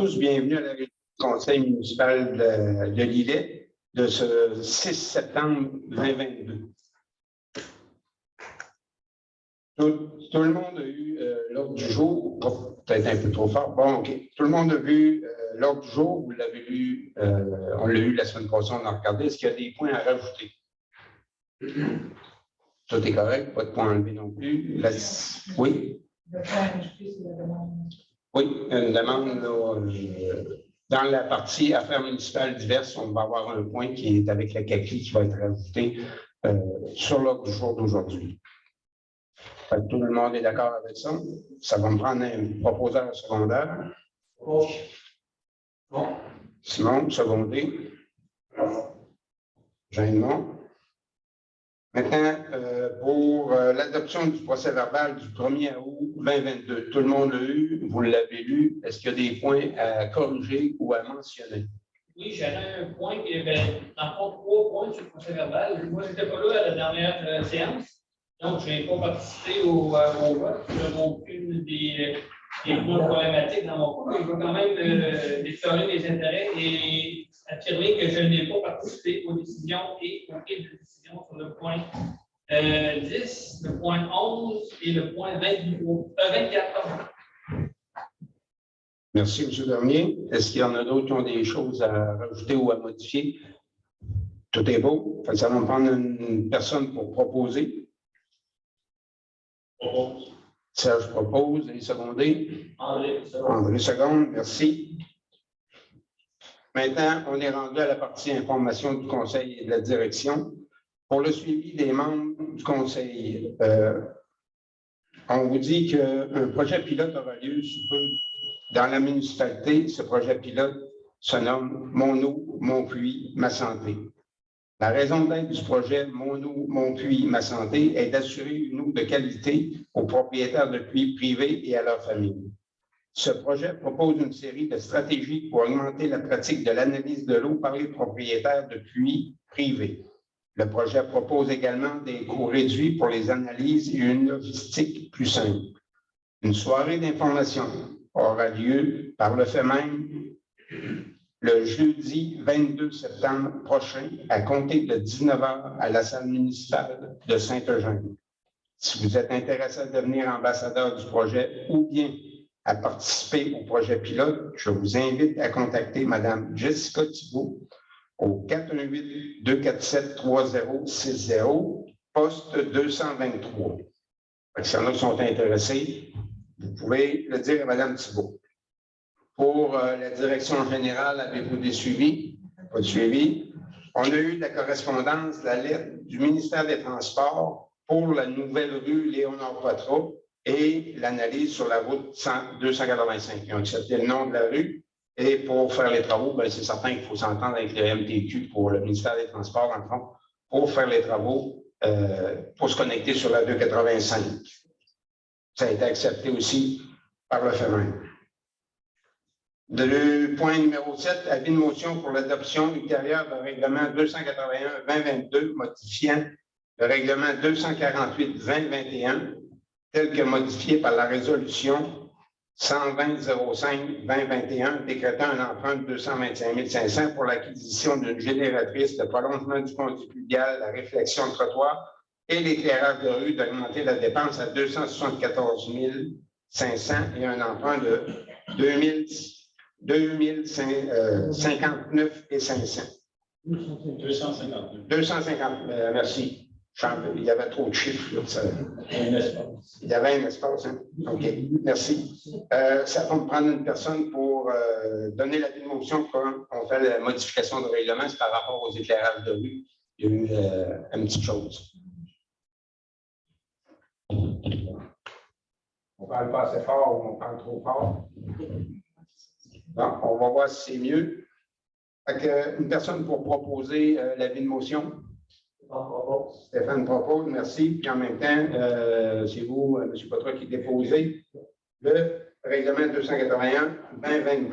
tous bienvenue à la réunion du Conseil municipal de Lillet de ce 6 septembre 2022. Tout le monde a eu l'ordre du jour, peut-être un peu trop fort, bon, OK. Tout le monde a vu l'ordre du jour, vous l'avez lu, on l'a eu la semaine passée, on a regardé, est-ce qu'il y a des points à rajouter? Tout est correct, pas de points enlevés non plus. Oui? Le point à rajouter, c'est la demande. Oui, une demande dans la partie affaires municipales diverses, on va avoir un point qui est avec la CACI qui va être rajouté sur l'ordre du jour d'aujourd'hui. Tout le monde est d'accord avec ça. Ça va me prendre un proposeur secondaire. Oh. Bon. Simon, secondé. Jeanne. Maintenant, pour l'adoption du procès-verbal du 1er août 2022, tout le monde l'a eu, vous l'avez lu. Est-ce qu'il y a des points à corriger ou à mentionner? Oui, j'avais un point qui avait, dans le fond, 3 points sur le procès-verbal. Moi, je n'étais pas là à la dernière séance, donc je n'ai pas participé au vote. Je n'ai aucune des points problématiques dans mon point. Je veux quand même déclarer mes intérêts et affirmer que je n'ai pas participé aux décisions et aux prises de décision sur le point 10, le point 11 et le point 24. Merci, M. Bernier. Est-ce qu'il y en a d'autres qui ont des choses à rajouter ou à modifier? Tout est beau. Ça va me prendre une personne pour proposer. Serge propose et secondé. André seconde, merci. Maintenant, on est rendu à la partie information du conseil et de la direction. Pour le suivi des membres du conseil, on vous dit qu'un projet pilote aura lieu sous peu dans la municipalité. Ce projet pilote se nomme Mon eau, mon puits, ma santé. La raison d'être du projet Mon eau, mon puits, ma santé est d'assurer une eau de qualité aux propriétaires de puits privés et à leurs familles. Ce projet propose une série de stratégies pour augmenter la pratique de l'analyse de l'eau par les propriétaires de puits privés. Le projet propose également des coûts réduits pour les analyses et une logistique plus simple. Une soirée d'information aura lieu par le fait même le jeudi 22 septembre prochain à compter de 19h à la salle municipale de Saint-Eugène. Si vous êtes intéressé à devenir ambassadeur du projet ou bien à participer au projet pilote, je vous invite à contacter Mme Jessica Thibault au 418-247-3060, poste 223. S'il y en a qui sont intéressés, vous pouvez le dire à Mme Thibault. Pour la direction générale, avez-vous des suivis? Pas de suivi. On a eu de la correspondance, la lettre du ministère des Transports pour la nouvelle rue Léonard-Poitras et l'analyse sur la route 285. Ils ont accepté le nom de la rue et pour faire les travaux, c'est certain qu'il faut s'entendre avec le MTQ pour le ministère des Transports, dans le fond, pour faire les travaux, pour se connecter sur la 285. Ça a été accepté aussi par le FEMEN. Le point numéro 7, avis de motion pour l'adoption ultérieure du règlement 281-2022 modifiant le règlement 248-2021 tel que modifié par la résolution 120-05-2021 décrétant un emprunt de 225 500 pour l'acquisition d'une génératrice, le prolongement du conduit fluvial, la réflexion de trottoir et l'éclairage de rue d'augmenter la dépense à 274 500 et un emprunt de 259 et 500. 259. 250, merci. Il y avait trop de chiffres. Là, il y avait un espace. Hein? OK, merci. Ça va me prendre une personne pour donner l'avis de motion quand on fait la modification de règlement. C'est par rapport aux éclairages de rue. Il y a eu une petite chose. On parle pas assez fort ou on parle trop fort. Bon, on va voir si c'est mieux. Une personne pour proposer l'avis de motion. Stéphane propose, merci. Puis en même temps, c'est vous, M. Poitras, qui déposez le règlement 281-2022.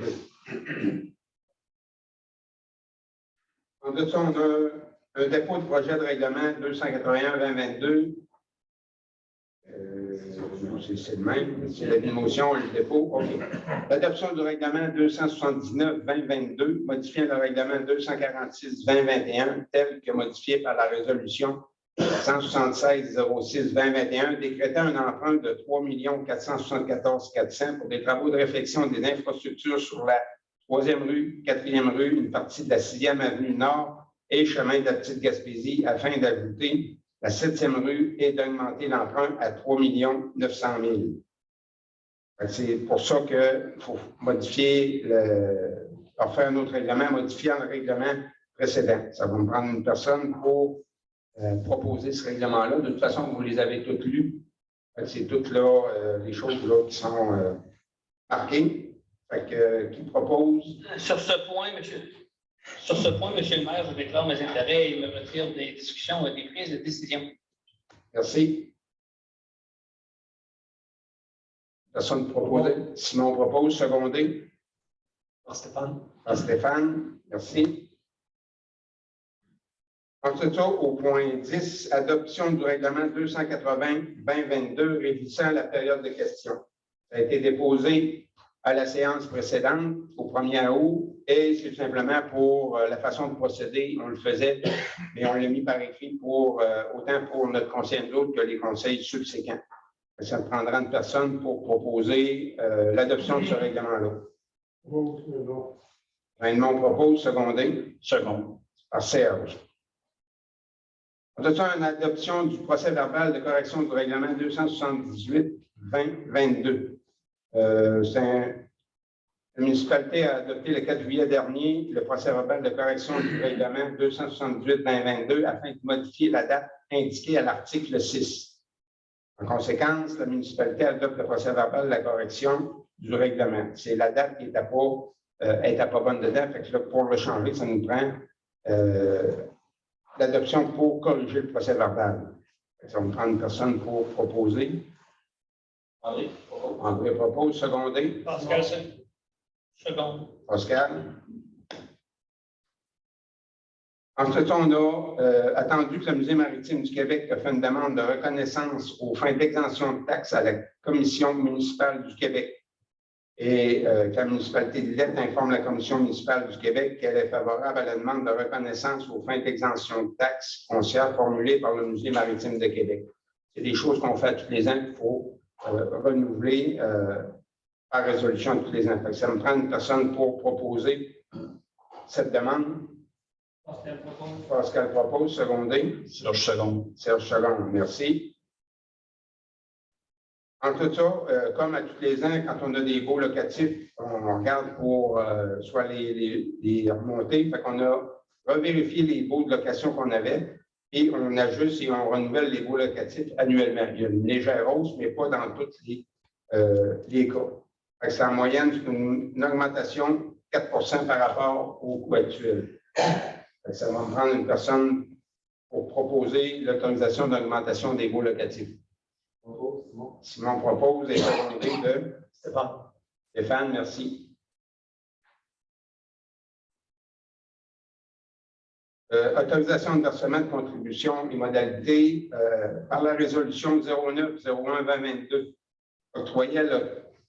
En dessous, on a un dépôt de projet de règlement 281-2022. c'est le même. C'est la motion, le dépôt. OK. L'adoption du règlement 279-2022, modifiant le règlement 246-2021, tel que modifié par la résolution 176-06-2021, décrétant un emprunt de 3 474 400 pour des travaux de réfection des infrastructures sur la 3e rue, 4e rue, une partie de la 6e avenue Nord et chemin de la Petite Gaspésie, afin d'ajouter la 7e rue et d'augmenter l'emprunt à 3 900 000. C'est pour ça qu'il faut modifier, faire un autre règlement, modifiant le règlement précédent. Ça va me prendre une personne pour proposer ce règlement-là. De toute façon, vous les avez toutes lues. C'est toutes là, les choses là, qui sont marquées. Qui propose? Sur ce point, monsieur le maire, je déclare mes intérêts et me retire des discussions et des prises de décision. Merci. Personne proposée. Simon propose, secondé. Par Stéphane. Par Stéphane, merci. Ensuite, au point 10, adoption du règlement 280-2022 réduisant la période de questions. Ça a été déposé à la séance précédente, au 1er août, et c'est tout simplement pour la façon de procéder. On le faisait, mais on l'a mis par écrit pour autant pour notre conseil d'autres que les conseils subséquents. Ça prendra une personne pour proposer l'adoption de ce règlement-là. Raymond propose, secondé. Second. Par Serge. On a une adoption du procès verbal de correction du règlement 278-2022. La municipalité a adopté le 4 juillet dernier le procès verbal de correction du règlement 278-2022 afin de modifier la date indiquée à l'article 6. En conséquence, la municipalité adopte le procès verbal de la correction du règlement. C'est la date qui n'était pas bonne dedans. Fait que là, pour le changer, ça nous prend l'adoption pour corriger le procès verbal. Ça nous prend une personne pour proposer. André propose, secondé. Pascal, second. Pascal. Ensuite, on a attendu que le Musée maritime du Québec a fait une demande de reconnaissance aux fins d'exemption de taxes à la Commission municipale du Québec. Et que la municipalité de Lillette informe la Commission municipale du Québec qu'elle est favorable à la demande de reconnaissance aux fins d'exemption de taxes foncières formulées par le Musée maritime de Québec. C'est des choses qu'on fait tous les ans qu'il faut renouveler par résolution de tous les ans. Ça me prend une personne pour proposer cette demande. Pascal propose, secondé. Serge second. Serge second, merci. En tout ça, comme à tous les ans, quand on a des baux locatifs, on regarde pour soit les remonter. Fait qu'on a revérifié les baux de location qu'on avait et on ajuste et on renouvelle les baux locatifs annuellement. Il y a une légère hausse, mais pas dans tous les cas. C'est en moyenne une augmentation de 4 par rapport au coût actuel. Ça va me prendre une personne pour proposer l'autorisation d'augmentation des baux locatifs. Simon propose et secondé de Stéphane. Stéphane, merci. Autorisation de versement de contributions et modalités par la résolution 09-01-2022 octroyait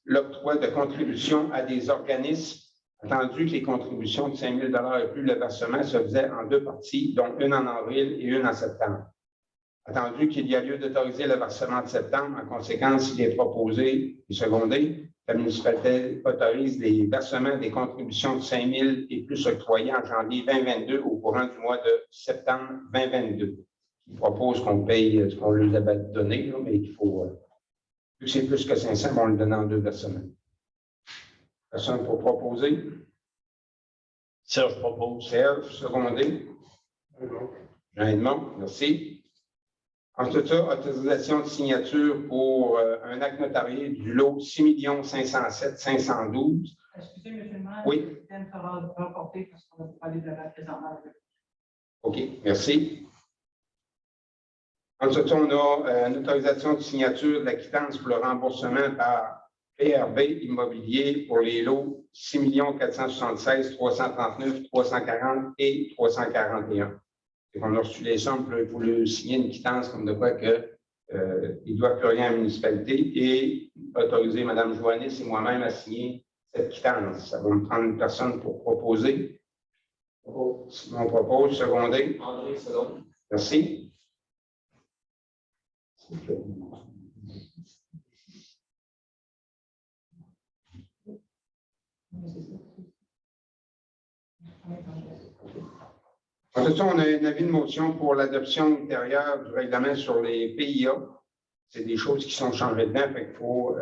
l'octroi de contributions à des organismes, attendu que les contributions de 5 000 et plus, le versement se faisait en 2 parties, dont une en avril et une en septembre. Attendu qu'il y a lieu d'autoriser le versement de septembre, en conséquence, il est proposé et secondé, la municipalité autorise les versements des contributions de 5 000 et plus octroyés en janvier 2022 au courant du mois de septembre 2022. Il propose qu'on paye ce qu'on leur avait donné, là, mais il faut, vu que c'est plus que 500, on le donne en 2 versements. Personne pour proposer? Serge propose. Serge, secondé. Jean-Edmond, merci. Ensuite, ça, autorisation de signature pour un acte notarié du lot 6 507 512. Excusez, M. le maire. Oui. Le thème sera reporté parce qu'on va parler de la présentement. OK, merci. Ensuite, on a une autorisation de signature de la quittance pour le remboursement par PRB Immobilier pour les lots 6 476 339 340 et 341. On a reçu les sommes, il faut lui signer une quittance comme de quoi que il ne doit plus rien à la municipalité et autoriser Mme Joannis et moi-même à signer cette quittance. Ça va me prendre une personne pour proposer. Simon propose, secondé. André, second. Merci. En tout cas, on a un avis de motion pour l'adoption ultérieure du règlement sur les PIA. C'est des choses qui sont changées dedans, fait qu'il faut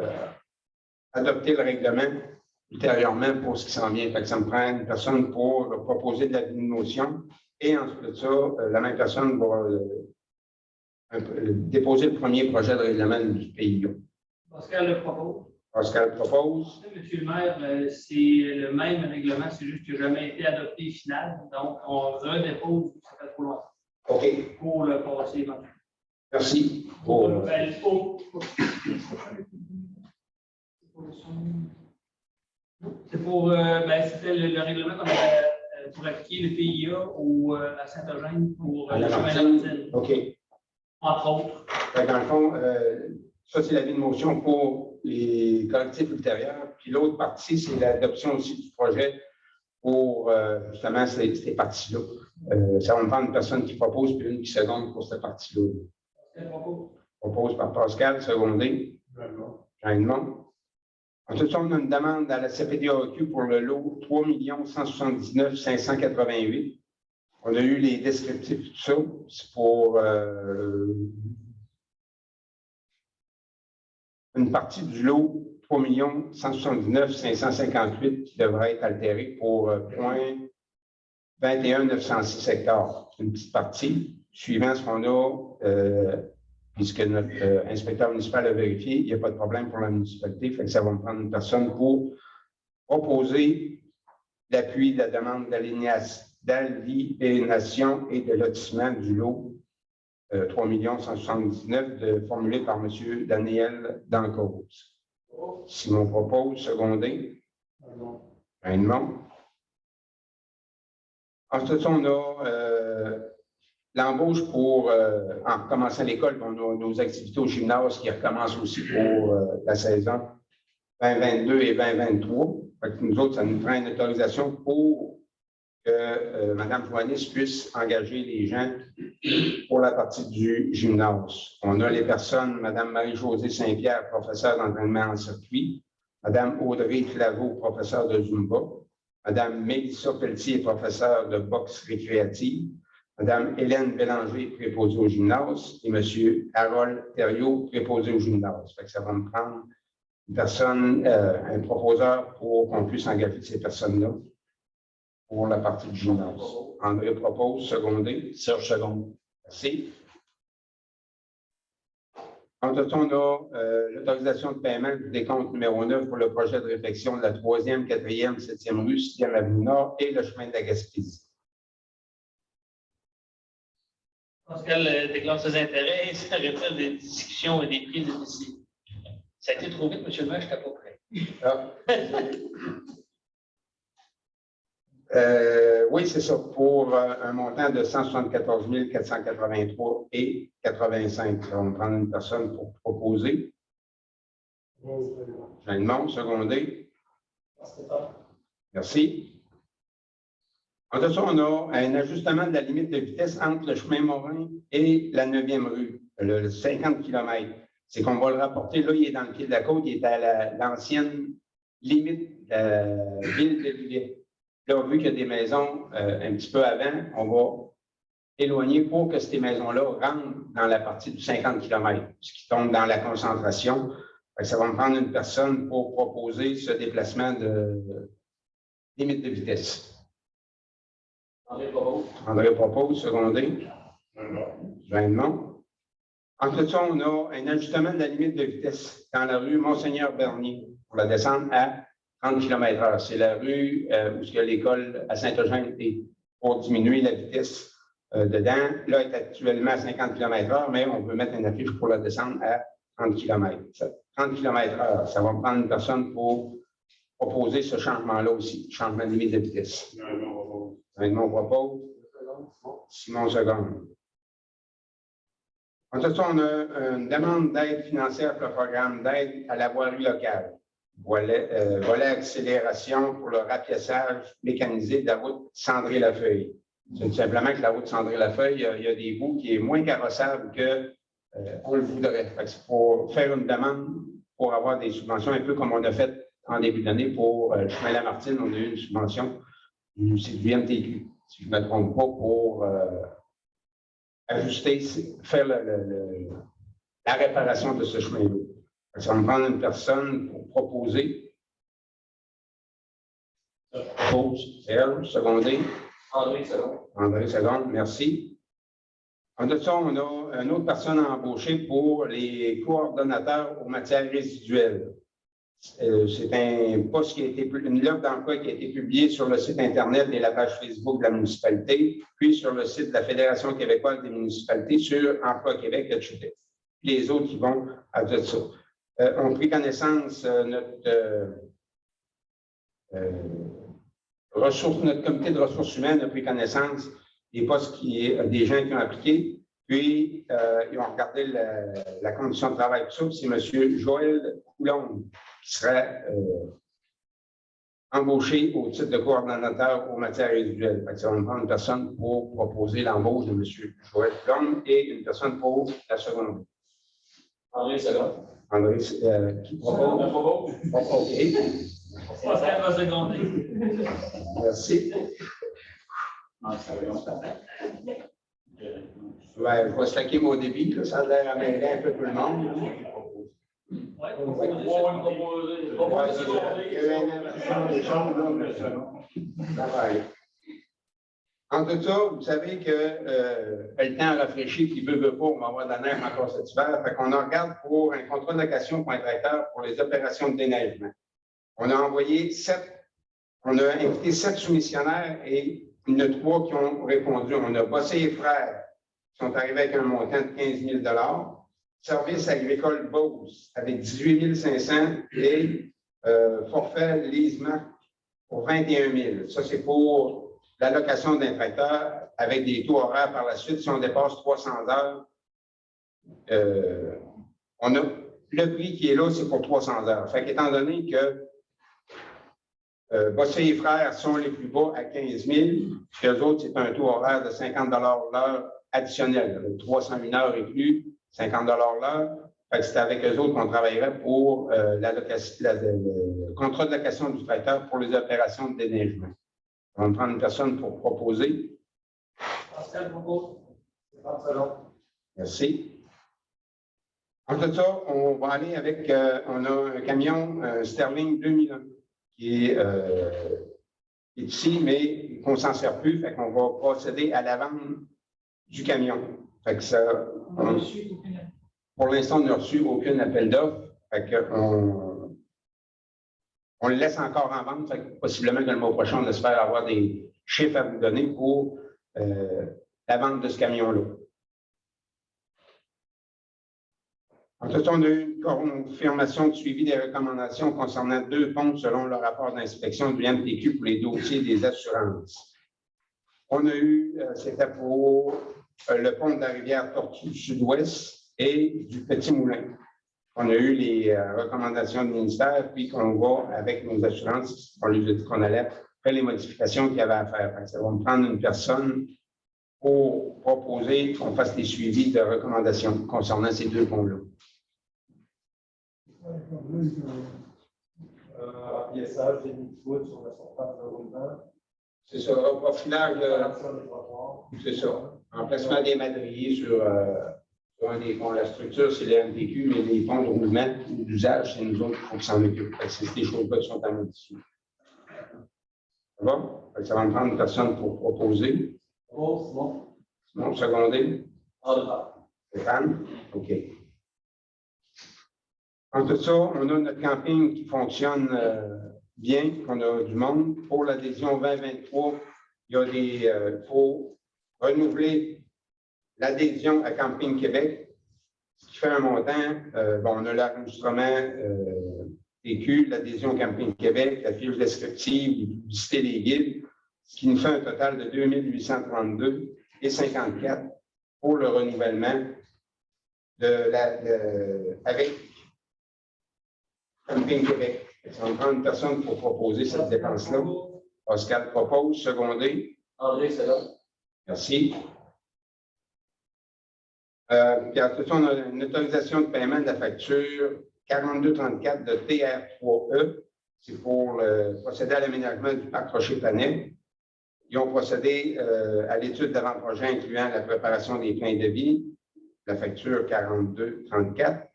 adopter le règlement ultérieurement pour ce qui s'en vient. Fait que ça me prend une personne pour proposer de l'avis de motion et ensuite de ça, la même personne va déposer le premier projet de règlement du PIA. Pascal le propose. Pascal propose. Monsieur le maire, c'est le même règlement, c'est juste qu'il n'a jamais été adopté final. Donc, on redépose, ça fait trop longtemps. OK. Pour le passer. Merci. Pour le nouvelle C'est pour, c'était le règlement qu'on avait pour appliquer le PIA à Saint-Eugène pour le chemin Lamartine. OK. Entre autres. Dans le fond, ça, c'est l'avis de motion pour les collectifs ultérieurs. Puis l'autre partie, c'est l'adoption aussi du projet pour justement ces parties-là. Ça va me prendre une personne qui propose puis une qui seconde pour cette partie-là. Propose par Pascal, secondé. Raymond. En tout cas, on a une demande à la CPDAQ pour le lot 3 179 588. On a eu les descriptifs, tout ça. C'est pour une partie du lot 3 179 558 qui devrait être altérée pour 0,21 906 hectares. Une petite partie. Suivant ce qu'on a, puisque notre inspecteur municipal a vérifié, il n'y a pas de problème pour la municipalité. Fait que ça va me prendre une personne pour proposer l'appui de la demande d'aliénation et de lotissement du lot 3 179 formulé par M. Daniel Dancourt. Simon propose, secondé. Raymond. Ensuite, on a l'embauche pour, en commençant l'école, on a nos activités au gymnase qui recommencent aussi pour la saison 2022 et 2023. Fait que nous autres, ça nous prend une autorisation pour que Mme Joannis puisse engager les gens pour la partie du gymnase. On a les personnes, Mme Marie-Josée Saint-Pierre, professeure d'entraînement en circuit, Mme Audrey Claveau, professeure de Zumba, Mme Mélissa Pelletier, professeure de boxe récréative, Mme Hélène Bélanger, préposée au gymnase, et M. Harold Thériault, préposé au gymnase. Fait que ça va me prendre une personne, un proposeur pour qu'on puisse engager ces personnes-là pour la partie du gymnase. André propose, secondé. Serge seconde. Merci. Ensuite, on a l'autorisation de paiement du décompte numéro 9 pour le projet de réfection de la 3e, 4e, 7e rue, 6e avenue Nord et le chemin de la Gaspésie. Pascal déclare ses intérêts, ça retire des discussions et des prises de décision. Ça a été trop vite, M. le maire, je n'étais pas prêt. Oui, c'est ça, pour un montant de 174 483 et 85. On va prendre une personne pour proposer. Raymond, secondé. Merci. En dessous, on a un ajustement de la limite de vitesse entre le chemin Morin et la 9e rue, le 50 km. C'est qu'on va le rapporter, là, il est dans le pied de la côte, il est à l'ancienne limite de la ville de Lillet. Là, vu qu'il y a des maisons un petit peu avant, on va éloigner pour que ces maisons-là rentrent dans la partie du 50 km, ce qui tombe dans la concentration. Ça va me prendre une personne pour proposer ce déplacement de limite de vitesse. André propose, secondé. Raymond. Entre ça, on a un ajustement de la limite de vitesse dans la rue Monseigneur-Bernier pour la descendre à 30 km/h. C'est la rue où il y a l'école à Saint-Eugène et pour diminuer la vitesse dedans. Là, elle est actuellement à 50 km/h, mais on peut mettre une affiche pour la descendre à 30 km. 30 km/h, ça va prendre une personne pour proposer ce changement-là aussi, changement de limite de vitesse. Raymond propose. Simon seconde. Ensuite, on a une demande d'aide financière pour le programme d'aide à la voirie locale. Volet accélération pour le rapiessage mécanisé de la route Sandré-Lafeuille. C'est tout simplement que la route Sandré-Lafeuille, il y a des bouts qui est moins carrossable qu'on le voudrait. C'est pour faire une demande pour avoir des subventions, un peu comme on a fait en début d'année pour le chemin Lamartine, on a eu une subvention c'est du MTQ, si je ne me trompe pas, pour ajuster, faire la réparation de ce chemin-là. Ça va me prendre une personne pour proposer. Propose, elle, secondé. André, second. André, second, merci. En de ça, on a une autre personne à embaucher pour les coordonnateurs aux matières résiduelles. C'est un poste qui a été, une offre d'emploi qui a été publiée sur le site Internet et la page Facebook de la municipalité, puis sur le site de la Fédération québécoise des municipalités sur Emploi Québec, etc. Les autres qui vont à tout ça. On a pris connaissance, notre comité de ressources humaines a pris connaissance des postes des gens qui ont appliqué, puis ils ont regardé la condition de travail tout ça, c'est M. Joël Coulombe qui serait embauché au titre de coordonnateur aux matières résiduelles. Ça va me prendre une personne pour proposer l'embauche de M. Joël Coulombe et une personne pour la seconde. André, second. André, qui propose? OK. Pascal va seconder. Merci. Ouais, je vais slacker mon débit, là, ça a l'air à mêler un peu tout le monde. Ouais, En tout ça, vous savez que le temps a rafraîchi, puis veut pas, on va avoir de la neige encore cet hiver. Fait qu'on en regarde pour un contrat de location pour un tracteur pour les opérations de déneigement. On a envoyé on a invité 7 soumissionnaires et il y en a 3 qui ont répondu. On a Bossé et Frères qui sont arrivés avec un montant de 15 000 Service agricole Beauce avec 18 500 et forfait Leasemark pour 21 000. Ça, c'est pour l'allocation d'un tracteur avec des taux horaires par la suite. Si on dépasse 300 heures, on a le prix qui est là, c'est pour 300 heures. Fait qu'étant donné que Bossé et Frères sont les plus bas à 15 000, puis eux autres, c'est un taux horaire de 50 l'heure additionnel. 301 heures et plus, 50 l'heure. C'est avec eux autres qu'on travaillerait pour le contrat de location du tracteur pour les opérations de déneigement. On va prendre une personne pour proposer. Pascal propose. Merci. En tout ça, on va aller avec, on a un camion Sterling 2001 qui est ici, mais qu'on ne s'en sert plus, fait qu'on va procéder à la vente du camion. Fait que ça, pour l'instant, on n'a reçu aucun appel d'offres. On le laisse encore en vente. Fait que possiblement que le mois prochain, on espère avoir des chiffres à vous donner pour la vente de ce camion-là. En tout cas, on a eu une confirmation de suivi des recommandations concernant 2 ponts selon le rapport d'inspection du MTQ pour les dossiers des assurances. On a eu, c'était pour le pont de la rivière Tortue Sud-Ouest et du Petit Moulin. On a eu les recommandations du ministère, puis qu'on va avec nos assurances, on lui a dit qu'on allait faire les modifications qu'il y avait à faire. Ça va me prendre une personne pour proposer qu'on fasse les suivis de recommandations concernant ces 2 ponts-là. Pièçage des nids-de-foot sur la surface de roulement. C'est ça, profilage c'est ça. Emplacement des madriers sur un des ponts. La structure, c'est le MTQ, mais les ponts de roulement ou d'usage, c'est nous autres qu'il faut qu'ils s'en occupent. C'est des choses qui sont à modifier. Ça va? Ça va me prendre une personne pour proposer. Bon. Simon, secondé. André. Stéphane? OK. En tout ça, on a notre camping qui fonctionne bien, qu'on a du monde. Pour l'adhésion 2023, il y a des. Faut renouveler l'adhésion à Camping Québec, ce qui fait un montant. On a l'enregistrement TQ, l'adhésion Camping Québec, la fiche descriptive, les publicités des guides, ce qui nous fait un total de 2 832,54 pour le renouvellement avec Camping Québec. Ça va prendre une personne pour proposer cette dépense-là. Pascal propose, secondé. André, c'est là. Merci. Puis après ça, on a une autorisation de paiement de la facture 4234 de TR3E. C'est pour procéder à l'aménagement du parc Rocher-Panay. Ils ont procédé à l'étude d'avant-projet incluant la préparation des plans de vie, la facture 4234.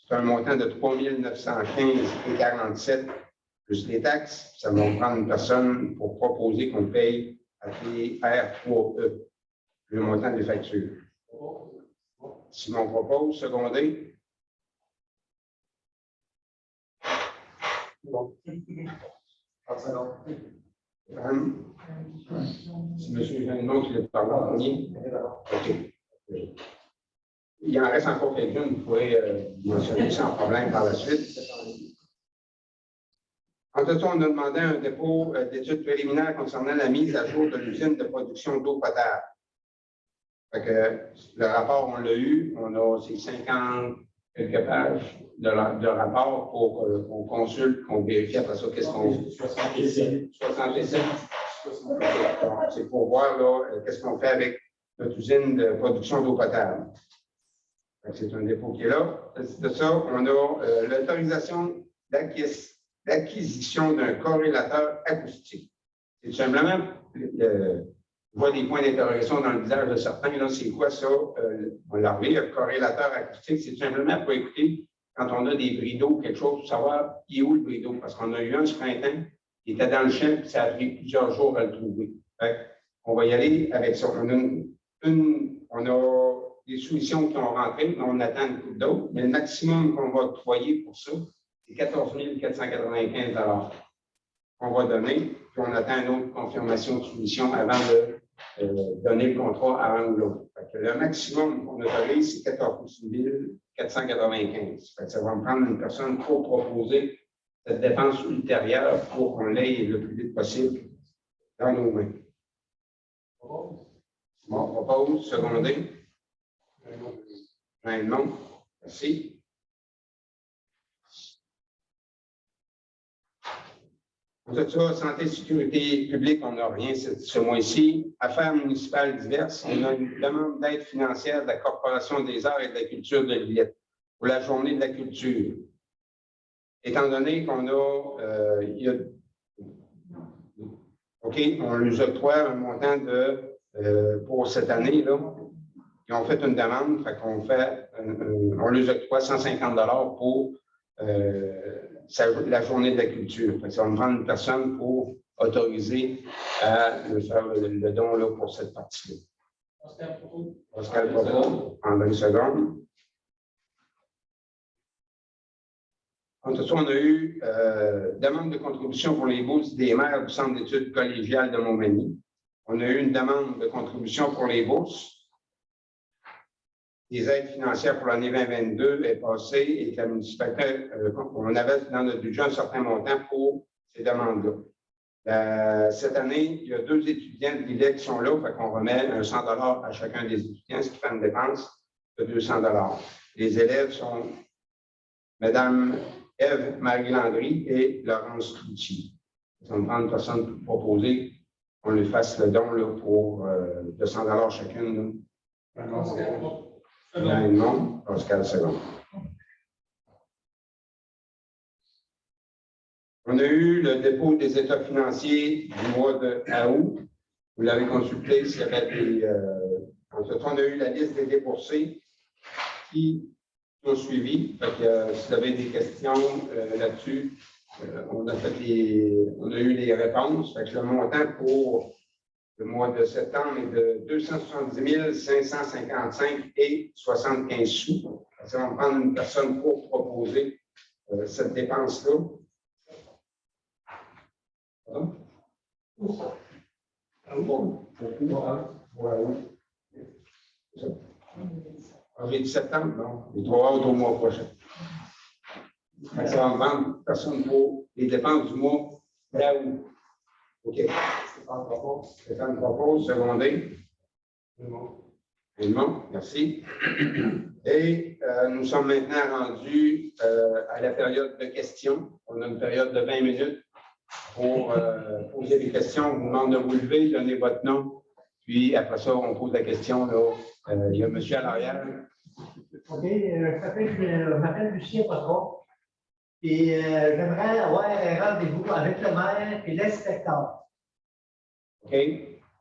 C'est un montant de 3 915,47 plus les taxes. Ça va prendre une personne pour proposer qu'on paye à TR3E, le montant des factures. Simon propose, secondé. Bon. C'est M. Vendon qui l'a parlé en premier. OK. Il en reste encore quelqu'un, vous pourrez mentionner sans problème par la suite. En tout cas, on a demandé un dépôt d'études préliminaires concernant la mise à jour de l'usine de production d'eau potable. Fait que le rapport, on l'a eu, on a ces 50 quelques pages de rapport pour qu'on consulte, qu'on vérifie après ça qu'est-ce qu'on fait. 67. C'est pour voir là, qu'est-ce qu'on fait avec notre usine de production d'eau potable. C'est un dépôt qui est là. De ça, on a l'autorisation d'acquisition d'un corrélateur acoustique. C'est tout simplement, je vois des points d'interrogation dans le visage de certains. Là, c'est quoi ça? On l'a revu, le corrélateur acoustique, c'est tout simplement pour écouter quand on a des bris d'eau ou quelque chose, pour savoir qui est où le bris d'eau. Parce qu'on a eu un ce printemps qui était dans le champ, puis ça a pris plusieurs jours à le trouver. On va y aller avec ça. On a des solutions qui ont rentré, on attend une coupe d'eau, mais le maximum qu'on va octroyer pour ça, c'est 14 495 $ qu'on va donner, puis on attend une autre confirmation de soumission avant de donner le contrat à un ou l'autre. Le maximum qu'on autorise, c'est 14 495. Ça va me prendre une personne pour proposer cette dépense ultérieure pour qu'on l'ait le plus vite possible dans nos mains. On propose, secondé. Non. Merci. Pour ça, santé, sécurité publique, on n'a rien ce mois-ci. Affaires municipales diverses, on a une demande d'aide financière de la Corporation des arts et de la culture de Villette pour la journée de la culture. Étant donné qu'on a, OK, on lui octroie un montant pour cette année, là. Ils ont fait une demande, on les octroie 150 $ pour la journée de la culture. Ça va me prendre une personne pour autoriser à faire le don là, pour cette partie-là. Pascal propose, en 20 secondes. En tout cas, on a eu demande de contribution pour les bourses des maires du Centre d'études collégiales de Montmagny. On a eu une demande de contribution pour les bourses. Les aides financières pour l'année 2022 est passée et que la municipalité, on avait dans notre budget un certain montant pour ces demandes-là. Cette année, il y a 2 étudiants de Villette qui sont là, fait qu'on remet un 100 $ à chacun des étudiants, ce qui fait une dépense de 200 $. Les élèves sont Mme Ève-Marie Landry et Laurence Cloutier. Ça me prend une personne pour proposer qu'on lui fasse le don là, pour 200 $ chacune. Non, Pascal, second. On a eu le dépôt des états financiers du mois d'août. Vous l'avez consulté, s'il y avait des. Ensuite, on a eu la liste des déboursés qui ont suivi. Fait que, si vous avez des questions là-dessus, on a eu les réponses. Fait que le montant pour le mois de septembre est de 270 555,75 sous. Ça va me prendre une personne pour proposer cette dépense-là. J'ai dit septembre, non. Il doit avoir au mois prochain. Ça va me prendre une personne pour les dépenses du mois d'août. OK. Stéphane propose, secondé. Edmond, merci. Et nous sommes maintenant rendus à la période de questions. On a une période de 20 minutes pour poser des questions. On vous demande de vous lever, donner votre nom. Puis après ça, on pose la question. Là. Il y a un monsieur à l'arrière. OK, je m'appelle Lucien Poitron. Et j'aimerais avoir un rendez-vous avec le maire et l'inspecteur. OK?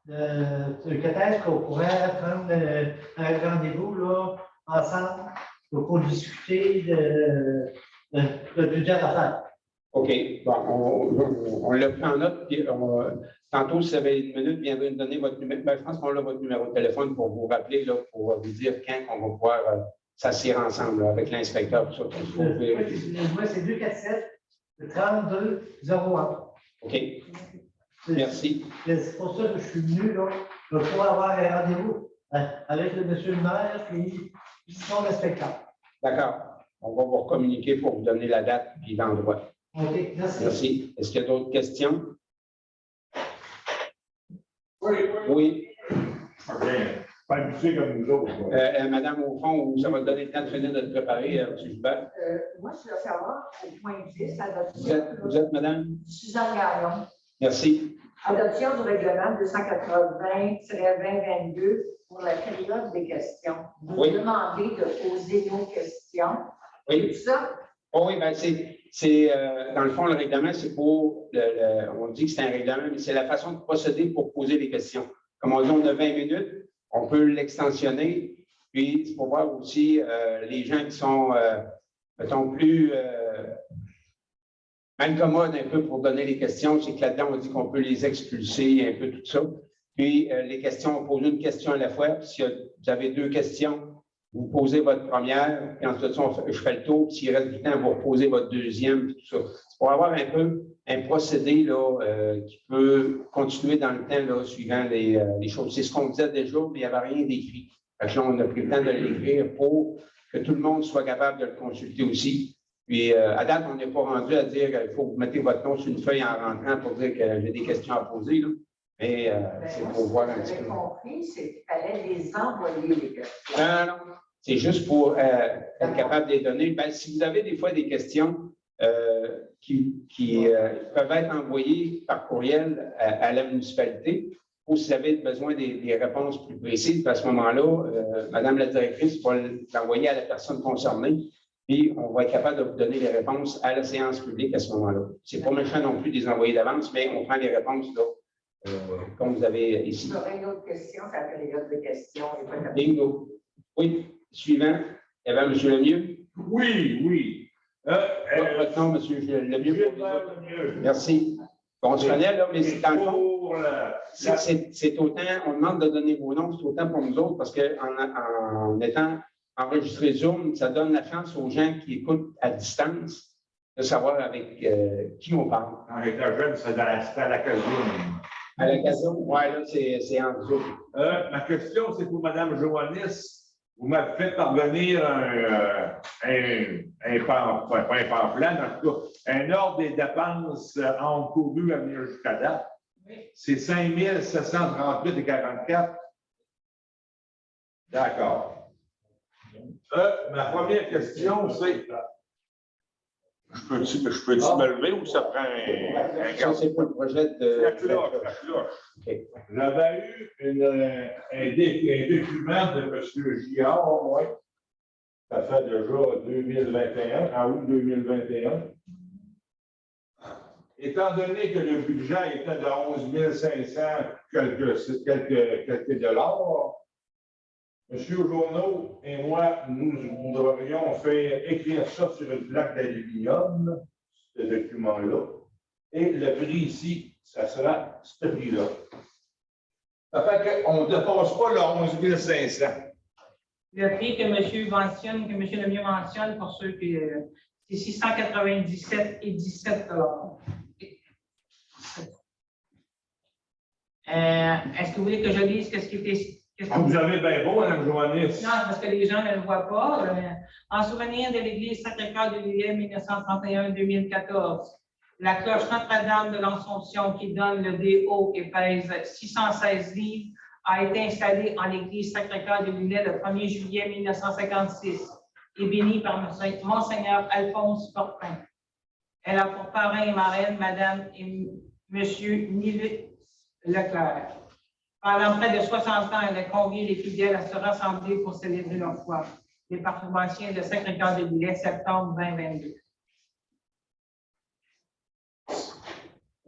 Peut-être est-ce qu'on pourrait prendre un rendez-vous là, ensemble pour discuter de plusieurs affaires. OK. Bon, on l'a pris en note. Puis tantôt, si vous avez une minute, viendrez nous donner votre numéro. Ben, je pense qu'on a votre numéro de téléphone pour vous rappeler, là, pour vous dire quand on va pouvoir s'asseoir ensemble là, avec l'inspecteur. Moi, c'est 247-32-01. OK. Merci. C'est pour ça que je suis venu, là, pour avoir un rendez-vous avec le monsieur le maire et son inspecteur. D'accord. On va vous communiquer pour vous donner la date et l'endroit. OK, merci. Merci. Est-ce qu'il y a d'autres questions? Oui. Oui. OK. Pas habitué comme nous autres. Madame, au fond, ça va te donner le temps de finir de te préparer, M. Gilbert. Moi, je veux savoir, au point 10, Vous êtes madame? Suzanne Gagnon. Merci. Adoption du règlement 280-2022 pour la période des questions. Vous Oui. demandez de poser nos questions. Oui. Tout ça, Oh oui, bien, dans le fond, le règlement, c'est pour, on dit que c'est un règlement, mais c'est la façon de procéder pour poser des questions. Comme on dit, on a 20 minutes, on peut l'extensionner, puis c'est pour voir aussi les gens qui sont, mettons, plus malcommodes un peu pour donner les questions, c'est que là-dedans, on dit qu'on peut les expulser, un peu tout ça. Puis les questions, on pose une question à la fois, puis si vous avez deux questions, vous posez votre première, puis ensuite, je fais le tour, puis s'il reste du temps, vous reposez votre deuxième, puis tout ça. C'est pour avoir un peu un procédé là, qui peut continuer dans le temps, là, suivant les choses. C'est ce qu'on disait déjà, mais il n'y avait rien d'écrit. Là, on a pris le temps de l'écrire pour que tout le monde soit capable de le consulter aussi. Puis, à date, on n'est pas rendu à dire qu'il faut que vous mettez votre nom sur une feuille en rentrant pour dire que j'ai des questions à poser, là. Mais c'est pour voir un petit peu. Ce que j'ai compris, c'est qu'il fallait les envoyer, les questions. Non. C'est juste pour être capable de les donner. Ben, si vous avez des fois des questions qui peuvent être envoyées par courriel à la municipalité, ou si vous avez besoin des réponses plus précises, à ce moment-là, Madame la directrice va l'envoyer à la personne concernée, puis on va être capable de vous donner les réponses à la séance publique à ce moment-là. Ce n'est pas méchant non plus de les envoyer d'avance, mais on prend les réponses là, comme vous avez ici. Vous aurez une autre question, ça fait les autres questions. Bingo. Oui. Suivant, il y avait M. Lemieux. Oui. Votre nom, M. Lemieux. Merci. Bon, on se connaît, là, mais c'est dans le fond, c'est autant, on demande de donner vos noms, c'est autant pour nous autres, parce qu'en étant enregistré Zoom, ça donne la chance aux gens qui écoutent à distance de savoir avec qui on parle. Avec la jeune, c'est à la caserne. À la caserne, oui, là, c'est en Zoom. Ma question, c'est pour Mme Joannis. Vous m'avez fait parvenir un pamphlet, en tout cas, un ordre des dépenses encourues à venir jusqu'à date. C'est 5 738,44. D'accord. Ma première question, c'est je peux-tu me lever ou ça prend un Ça, c'est pour le projet de. La cloche. Okay. J'avais eu un document de M. Giard, moi. Ça fait déjà 2021, en août 2021. Étant donné que le budget était de 11 500 quelques dollars, M. Journeau et moi, nous devrions faire écrire ça sur une plaque d'aluminium, ce document-là. Et le prix ici, ça sera ce prix-là. Ça fait qu'on ne dépasse pas le 11 500. Le prix que monsieur mentionne, que monsieur Lemieux mentionne, pour ceux qui. C'est 697,17 $. Est-ce que vous voulez que je lise ce qui était. Vous avez bien beau, Mme Joannis. Non, parce que les gens ne le voient pas. En souvenir de l'Église Sacré-Cœur de Lillet 1931-2014, la cloche Notre-Dame de l'Assomption qui donne le DO et pèse 616 livres a été installée en l'église Sacré-Cœur de Lunet le 1er juillet 1956 et bénie par Monseigneur Alphonse Fortin. Elle a pour parrain et marraine Madame et Monsieur Nivet Leclerc. Pendant près de 60 ans, elle a convié les fidèles à se rassembler pour célébrer leur foi. Les paroissiens de Sacré-Cœur de Lunet, septembre 2022.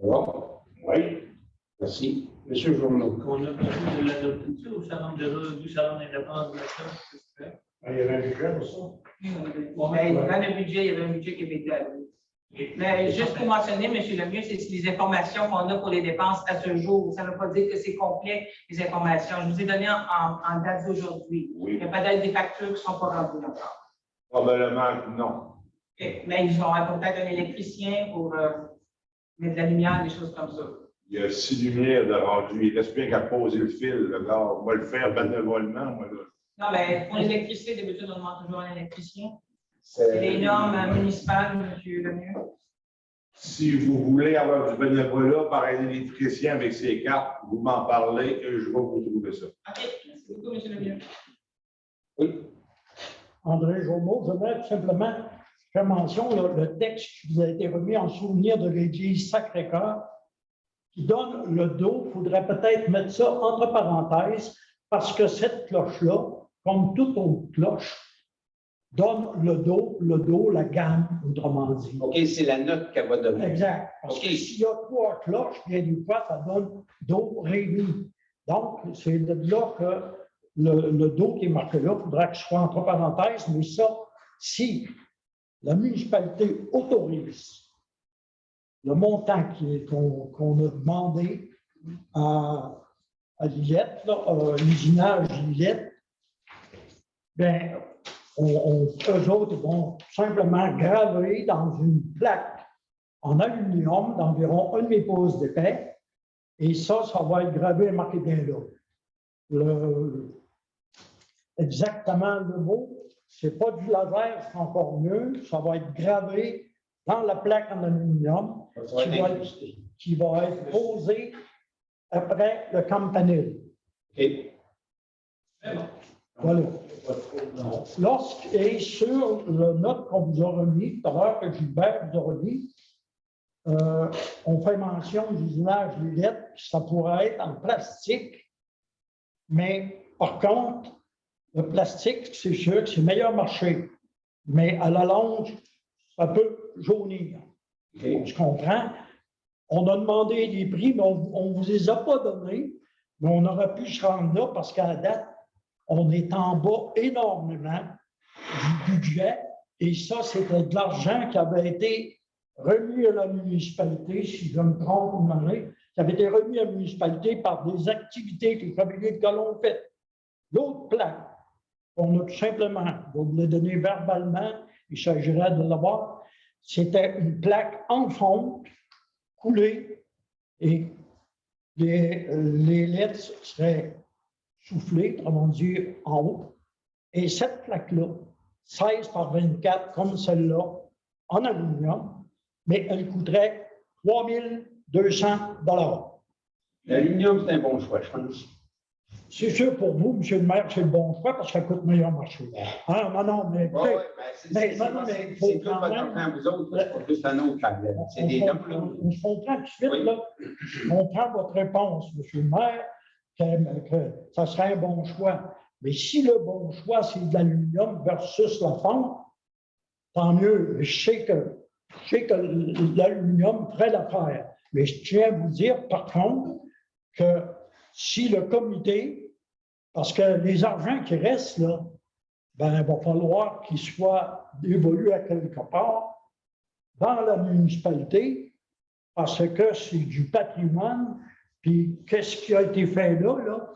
Alors, Oui. merci. Monsieur Journeau. On a besoin de l'adopter ou ça rentre déjà, vu ça rentre indépendant de la chose, Il y avait un budget pour ça. Mais dans le budget, il y avait un budget qui avait été alloué. Mais juste pour mentionner, M. Lemieux, c'est les informations qu'on a pour les dépenses à ce jour. Ça ne veut pas dire que c'est complet, les informations. Je vous ai donné en date d'aujourd'hui. Oui. Il y a peut-être des factures qui ne sont pas rendues encore. Probablement, non. Mais ils ont peut-être un électricien pour mettre de la lumière, des choses comme ça. Il y a 6 lumières de rendu. Il reste bien qu'à poser le fil. Alors, on va le faire bénévolement, moi, là. Non, mais pour l'électricité, d'habitude, on demande toujours un électricien. C'est les normes municipales, M. Lemieux. Si vous voulez avoir du bénévolat par un électricien avec ses cartes, vous m'en parlez et je vais vous trouver ça. OK, merci beaucoup, M. Lemieux. Oui. André Journeau, j'aimerais tout simplement faire mention, le texte qui vous a été remis en souvenir de l'Église Sacré-Cœur, qui donne le dos, il faudrait peut-être mettre ça entre parenthèses, parce que cette cloche-là, comme toute autre cloche, donne le dos, la gamme, autrement dit. OK, c'est la note qu'elle va donner. Exact. Parce que s'il y a 3 cloches, bien des fois, ça donne do, ré, mi. Donc, c'est de là que le do qui est marqué là, il faudra que ce soit entre parenthèses, mais ça, si la municipalité autorise le montant qu'on a demandé à Lillette, l'usinage Lillette, bien, eux autres vont simplement graver dans une plaque en aluminium d'environ 1,5 pouces d'épais, et ça va être gravé et marqué bien là. Exactement le mot, c'est pas du laser, c'est encore mieux, ça va être gravé dans la plaque en aluminium qui va être posée après le campanile. OK. Voilà. Et sur le note qu'on vous a remis, tout à l'heure que Gilbert vous a remis, on fait mention d'usinage Lillette, ça pourrait être en plastique, mais par contre, le plastique, c'est sûr que c'est meilleur marché, mais à la longue, ça peut jaunir. Okay. On se comprend. On a demandé des prix, mais on ne vous les a pas donnés, mais on aurait pu se rendre là parce qu'à la date, on est en bas énormément du budget, et ça, c'était de l'argent qui avait été remis à la municipalité, si je me trompe ou non, qui avait été remis à la municipalité par des activités que le Chevalier de Colomb fait. L'autre plaque, on a tout simplement, vous me le donner verbalement, il s'agirait de l'avoir, c'était une plaque en fonte, coulée, et les lettres seraient soufflées, autrement dit, en haut. Et cette plaque-là, 16 par 24, comme celle-là, en aluminium, mais elle coûterait 3 200 $. L'aluminium, c'est un bon choix, je pense. C'est sûr pour vous, M. le maire, c'est le bon choix parce que ça coûte meilleur marché. Hein? Non, mais. Ouais, mais faut c'est tout quand votre même- argent, vous autres, c'est pas plus un autre. C'est des noms, là. On se comprend tout de suite, Oui. là. Je comprends votre réponse, M. le maire, que ça serait un bon choix. Mais si le bon choix, c'est de l'aluminium versus la fonte, tant mieux. Je sais que l'aluminium ferait l'affaire. Mais je tiens à vous dire, par contre, que si le comité, parce que les argents qui restent, là, ben, il va falloir qu'ils soient dévolus à quelque part dans la municipalité, parce que c'est du patrimoine. Puis, qu'est-ce qui a été fait là?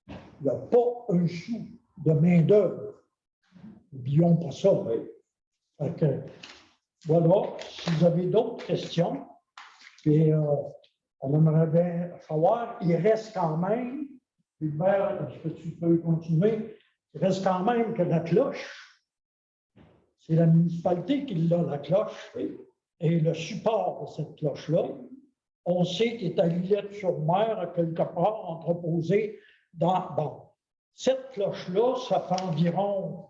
Il n'y a pas un sou de main-d'œuvre. N'oublions pas ça. Fait que, voilà, si vous avez d'autres questions, puis on aimerait bien savoir, il reste quand même, Hubert, est-ce que tu peux continuer? Il reste quand même que la cloche, c'est la municipalité qui l'a, la cloche, Oui. et le support de cette cloche-là, On sait qu'il est à Lillette-sur-Mer, quelque part, entreposé dans... Bon, cette cloche-là, ça fait environ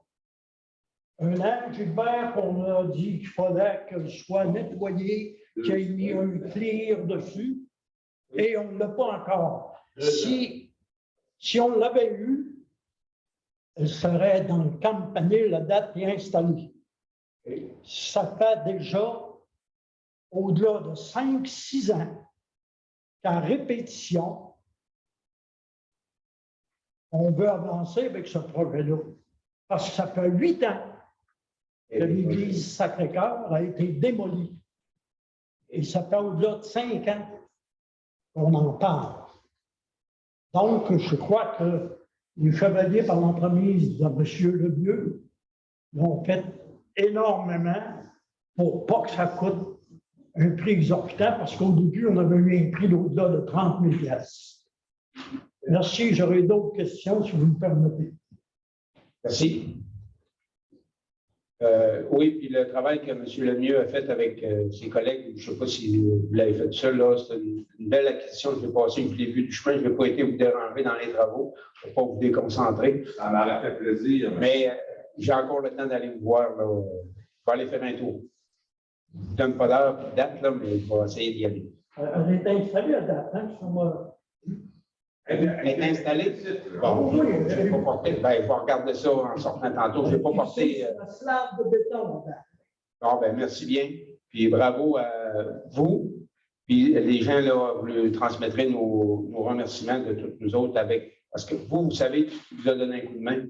un an, Gilbert, qu'on a dit qu'il fallait qu'elle soit nettoyée, qu'il ait mis un clear dessus, et on ne l'a pas encore. Si on l'avait eu, elle serait dans le campanile, la date est installée. Ça fait déjà au-delà de 5-6 ans qu'à répétition, on veut avancer avec ce projet-là. Parce que ça fait 8 ans que l'église Sacré-Cœur a été démolie. Et ça fait au-delà de 5 ans qu'on en parle. Donc, je crois que les chevaliers, par l'entremise de M. Lemieux, l'ont fait énormément pour pas que ça coûte un prix exorbitant, parce qu'au début, on avait eu un prix d'au-delà de 30 000 $. Merci. J'aurai d'autres questions, si vous me permettez. Merci. Oui, puis le travail que M. Lemieux a fait avec ses collègues, je ne sais pas si vous l'avez fait seul, là, c'est une belle acquisition. Je vais passer une vue du chemin. Je ne vais pas été vous déranger dans les travaux. Je ne vais pas vous déconcentrer. Ça m'a fait plaisir. Mais j'ai encore le temps d'aller vous voir. Là. Je vais aller faire un tour. Je ne vous donne pas d'heure et de date, là, mais je vais essayer d'y aller. Elle est installée à date, hein, sur moi. Elle est installée? Bon, je ne vais pas porter. Ben, je vais regarder ça en sortant tantôt. Je ne vais pas porter. La slab de béton. Bon, ben, merci bien. Puis bravo à vous. Puis les gens, là, vous lui transmettrez nos remerciements de toutes nous autres avec. Parce que vous savez qui vous a donné un coup de main.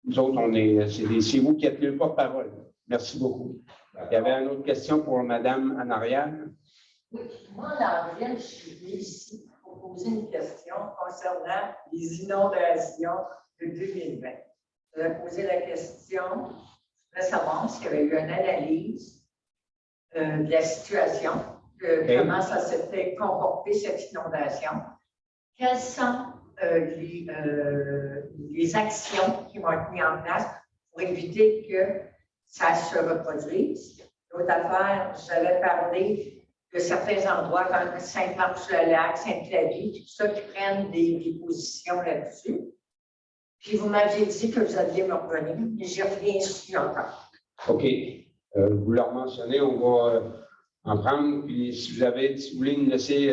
Nous autres, c'est vous qui êtes le porte-parole. Merci beaucoup. Il y avait une autre question pour Mme en arrière. Oui, moi, en avril, je suis venue ici pour poser une question concernant les inondations de 2020. J'avais posé la question, je voulais savoir s'il y avait eu une analyse de la situation, comment ça s'était comporté, cette inondation. Quelles sont les actions qui vont être mises en place pour éviter que ça se reproduise? L'autre affaire, j'avais parlé de certains endroits comme Sainte-Marche-le-Lac, Sainte-Flavie, tout ça qui prennent des positions là-dessus. Puis vous m'aviez dit que vous alliez me revenir, mais j'ai rien su encore. OK. Vous leur mentionnez, on va en prendre. Puis si vous voulez nous laisser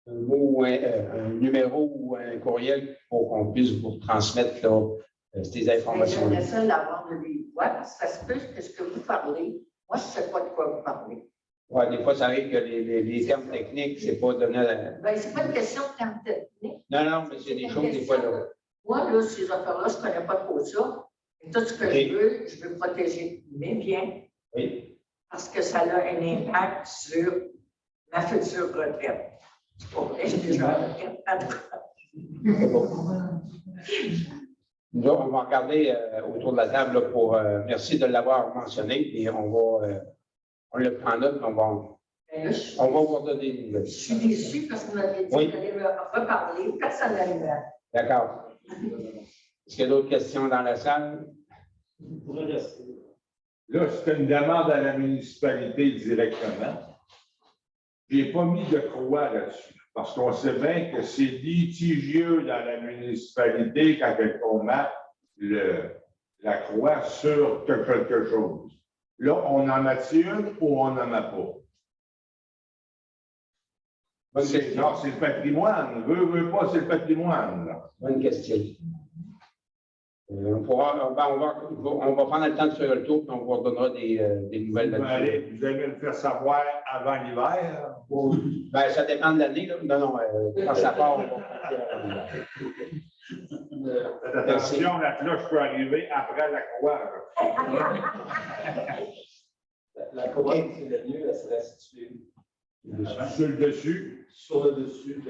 un mot, un numéro ou un courriel pour qu'on puisse vous transmettre là, ces informations. J'aimerais ça l'avoir de vive voix, parce que ça se peut que ce que vous parlez, moi, je ne sais pas de quoi vous parlez. Oui, des fois, ça arrive que les termes techniques, c'est pas donné à... Bien, c'est pas une question de termes techniques. Non, mais c'est des choses, des fois, là. Moi, là, ces affaires-là, je ne connais pas trop ça. Et tout ce que je veux protéger mes biens. Oui. Parce que ça a un impact sur ma future retraite. C'est pas vrai, j'ai déjà une retraite, en tout cas. Nous, on va regarder autour de la table là, pour... merci de l'avoir mentionné, et on le prend en note, on va vous redonner des nouvelles. Je suis déçue parce qu'on avait dit qu'on allait me reparler personnellement. D'accord. Est-ce qu'il y a d'autres questions dans la salle? Là, c'est une demande à la municipalité directement. Je n'ai pas mis de croix là-dessus, parce qu'on sait bien que c'est litigieux dans la municipalité quand on met la croix sur quelque chose. Là, on en a une ou on n'en a pas? C'est le patrimoine. Veux pas, c'est le patrimoine. Là. Bonne question. On va prendre le temps de faire le tour, puis on vous redonnera des nouvelles là-dessus. Vous allez me le faire savoir avant l'hiver? Ben, ça dépend de l'année. Non, quand ça part, on va faites attention, la cloche peut arriver après la croix. La croix, c'est le mieux, elle serait située Sur le dessus. sur le dessus.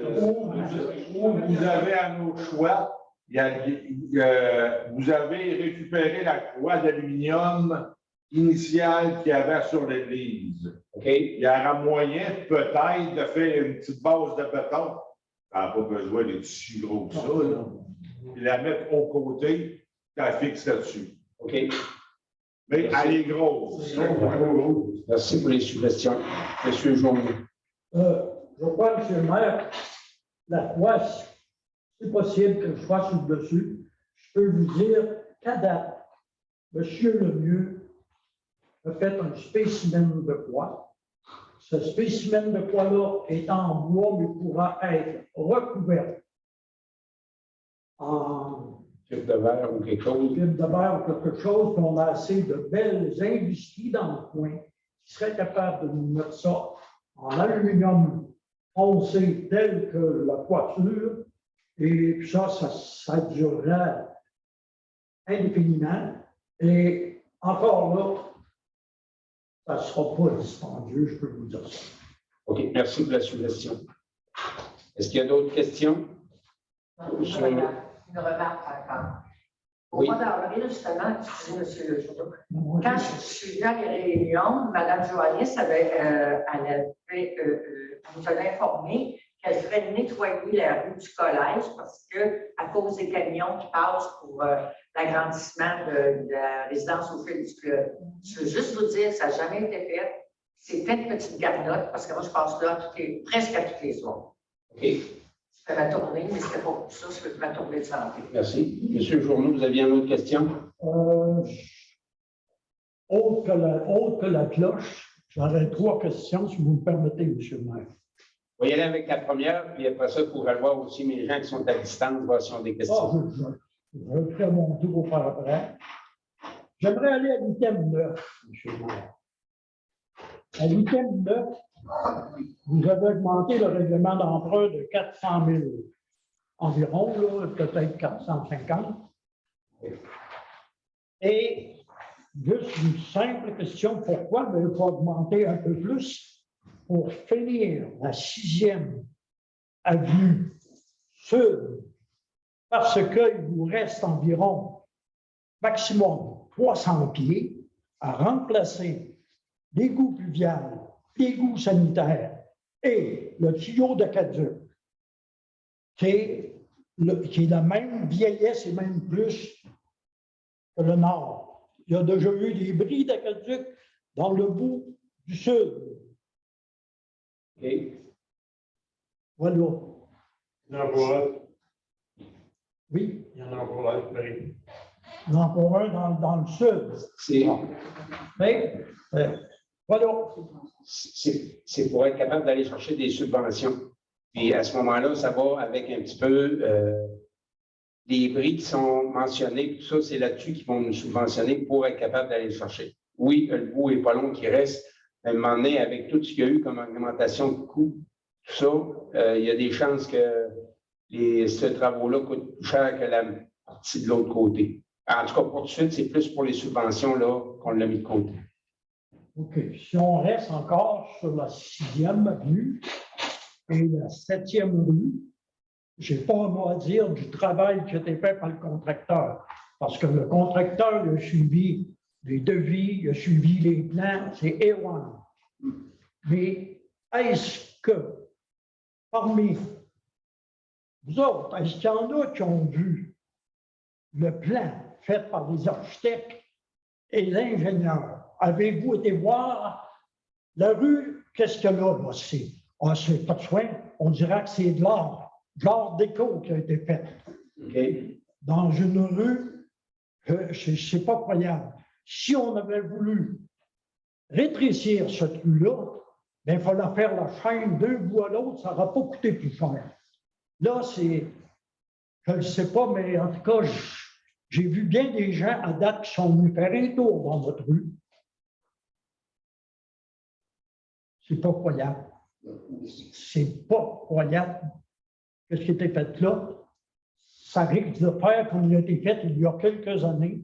Où vous avez à nos choix, vous avez récupéré la croix d'aluminium initiale qu'il y avait sur l'église. Okay. Il y aura moyen peut-être de faire une petite base de béton. Ça n'a pas besoin d'être si gros que ça. Là. Puis la mettre au côté, qu'elle fixe là-dessus. OK. Mais elle est grosse. Merci pour les suggestions. Monsieur Journet. Je crois, M. le maire, la fois, si c'est possible que je sois sur le dessus, je peux vous dire qu'à date, M. Lemieux a fait un spécimen de bois. Ce spécimen de bois-là est en bois, mais pourra être recouvert en Fibre de verre ou quelque chose. fibre de verre ou quelque chose, puis on a assez de belles industries dans le coin qui seraient capables de nous mettre ça en aluminium foncé tel que la toiture, et puis ça durerait indéfiniment. Et encore là, ça ne sera pas dispendieux, je peux vous dire ça. OK, merci pour la suggestion. Est-ce qu'il y a d'autres questions? Une remarque encore. Au Oui. mois d'avril, justement, excusez, M. Lejour, Moi, quand je suis à les réunions, Mme Joannis nous avait informé qu'elle ferait nettoyer la rue du collège parce qu'à cause des camions qui passent pour l'agrandissement de la résidence au fil du fleuve. Je veux juste vous dire que ça n'a jamais été fait. C'est fait de petites garnottes parce que moi, je passe là presque à tous les soirs. OK, Je fais ma tournée, mais c'était pas pour ça, je fais ma tournée de santé. merci. Monsieur Journeau, vous aviez une autre question? Autre que la cloche, j'aurais 3 questions, si vous me permettez, M. le maire. On va y aller avec la première, puis après ça, pour aller voir aussi mes gens qui sont à distance, voir s'ils ont des questions. Je ferai mon tour par après. J'aimerais aller à l'item 9, M. le maire. À l'item 9, vous avez augmenté le règlement d'emprunt de 400 000 environ, là, peut-être 450. Et juste une simple question, pourquoi il faut augmenter un peu plus pour finir la 6e avenue sud, parce qu'il vous reste environ maximum 300 pieds à remplacer l'égout pluvial, l'égout sanitaire et le tuyau d'aqueduc, qui est la même vieillesse et même plus que le nord. Il y a déjà eu des bris d'aqueduc dans le bout du sud. OK. Voilà. Il y en a pour un. Oui, Il y en a pour un. Oui. il y en a encore un dans le sud. C'est Mais, voilà. c'est pour être capable d'aller chercher des subventions. Puis à ce moment-là, ça va avec un petit peu les bris qui sont mentionnés. Tout ça, c'est là-dessus qu'ils vont nous subventionner pour être capable d'aller le chercher. Oui, le bout n'est pas long qui reste. À un moment donné, avec tout ce qu'il y a eu comme augmentation de coûts, tout ça, il y a des chances que ce travaux-là coûtent plus cher que la partie de l'autre côté. En tout cas, pour tout de suite, c'est plus pour les subventions là qu'on l'a mis de côté. OK. Si on reste encore sur la 6e avenue et la 7e rue, je n'ai pas un mot à dire du travail qui a été fait par le contracteur. Parce que le contracteur il a suivi les devis, il a suivi les plans, c'est A1. Mais est-ce que parmi vous autres, est-ce qu'il y en a qui ont vu le plan fait par les architectes et l'ingénieur? Avez-vous été voir la rue? Qu'est-ce qu'il y a là? C'est pas de soin. On dirait que c'est de l'art déco qui a été fait. OK. Dans une rue, c'est pas croyable. Si on avait voulu rétrécir cette rue-là, il fallait faire la chaîne d'un bout à l'autre, ça n'aurait pas coûté plus cher. Là, je ne sais pas, mais en tout cas, j'ai vu bien des gens à date qui sont venus faire un tour dans notre rue. C'est pas croyable. C'est pas croyable. Qu'est-ce qui a été fait là? Ça risque de faire comme il a été fait il y a quelques années,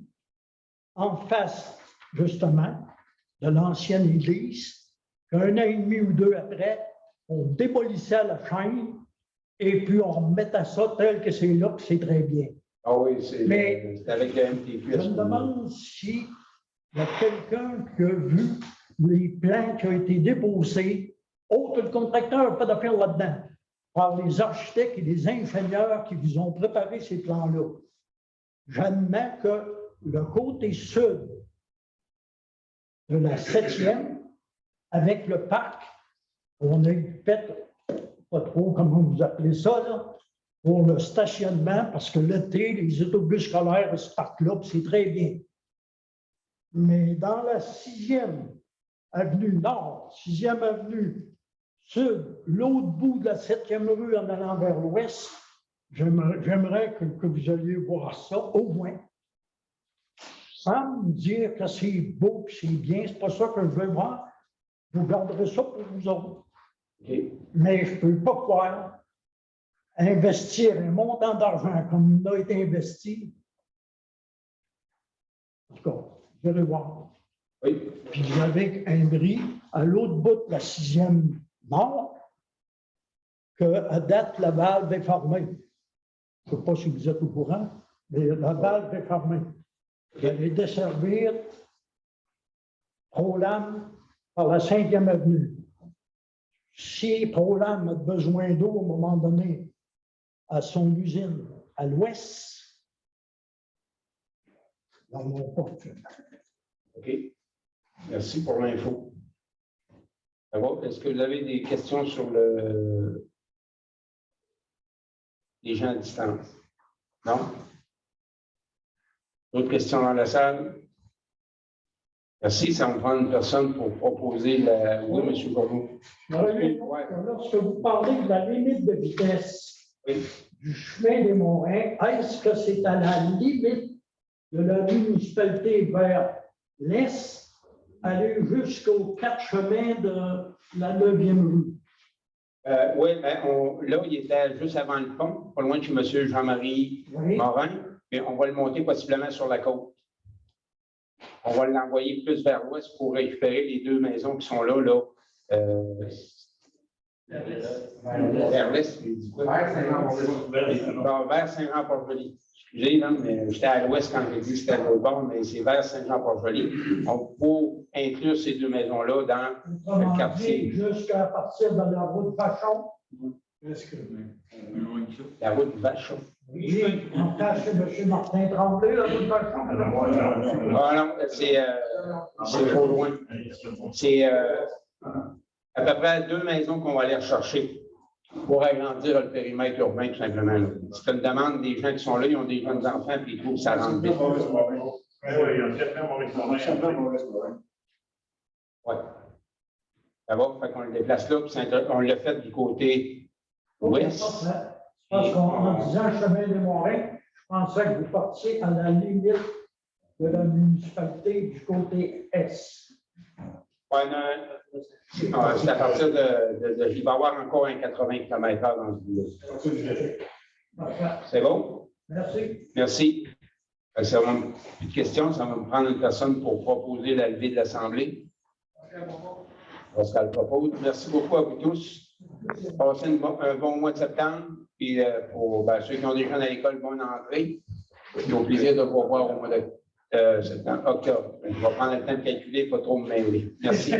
en face, justement, de l'ancienne église, qu'un an et demi ou 2 après, on débolissait la chaîne et puis on remettait ça tel que c'est là, que c'est très bien. Ah oui, c'est avec le MTQ. Je me demande s'il y a quelqu'un qui a vu les plans qui ont été déposés, autre que le contracteur, pas d'affaire là-dedans, par les architectes et les ingénieurs qui vous ont préparé ces plans-là. J'admets que le côté sud de la 7e, avec le parc, On est fait, pas trop comment vous appelez ça, là, pour le stationnement, parce que l'été, les autobus scolaires se partent là, puis c'est très bien. Mais dans la 6e avenue nord, 6e avenue sud, l'autre bout de la 7e rue en allant vers l'ouest, j'aimerais que vous alliez voir ça, au moins. Sans me dire que c'est beau et c'est bien, c'est pas ça que je veux voir. Vous garderez ça pour vous autres. OK. Mais je ne peux pas croire investir un montant d'argent comme il a été investi. En tout cas, vous allez voir. Oui. Puis avec un bris à l'autre bout de la 6e nord, qu'à date, la valve est fermée. Je ne sais pas si vous êtes au courant, mais la valve est fermée. Vous allez desservir Prolam par la 5e avenue. Si Prolam a besoin d'eau à un moment donné à son usine à l'ouest, dans mon porte. OK. Merci pour l'info. Est-ce que vous avez des questions sur les gens à distance? Non? D'autres questions dans la salle? Merci. Ça me prend une personne pour proposer la. Oui, M. Gourmaud. Lorsque vous parlez de la limite de vitesse du chemin des Monts-Rhin, est-ce que c'est à la limite de la municipalité vers l'est, aller jusqu'aux 4 chemins de la 9e rue? Oui, là, il était juste avant le pont, pas loin de chez M. Jean-Marie Morin, mais on va le monter possiblement sur la côte. On va l'envoyer plus vers l'ouest pour récupérer les 2 maisons qui sont là. Vers l'est, il dit quoi? Vers Saint-Jean-Port-Joli. Excusez, là, mais j'étais à l'ouest quand j'ai dit que c'était à l'autre bord, mais c'est vers Saint-Jean-Port-Joli. Donc, pour inclure ces 2 maisons-là dans le quartier. Jusqu'à partir de la route Vachon. La route Vachon. Oui, en cas chez M. Martin Tremblay, la route Vachon. Ah non, c'est trop loin. C'est à peu près 2 maisons qu'on va aller rechercher pour agrandir le périmètre urbain, tout simplement. C'est une demande des gens qui sont là, ils ont des jeunes enfants, puis ils trouvent que ça rentre vite. Oui. Ça va, fait qu'on le déplace là, puis on l'a fait du côté ouest. Parce qu'en disant chemin des Monts-Rhin, je pensais que vous partiez à la limite de la municipalité du côté est. Ouais, c'est à partir de. Il va y avoir encore un 80 km/h dans ce bout-là. C'est bon? Merci. Merci. Ça va plus de questions, ça va me prendre une personne pour proposer la levée de l'Assemblée. Pascal le propose. Merci beaucoup à vous tous. Passez un bon mois de septembre. Puis pour ceux qui ont des jeunes à l'école, bonne entrée. Puis au plaisir de vous revoir au mois de octobre. Je vais prendre le temps de calculer, pas trop me mêler. Merci.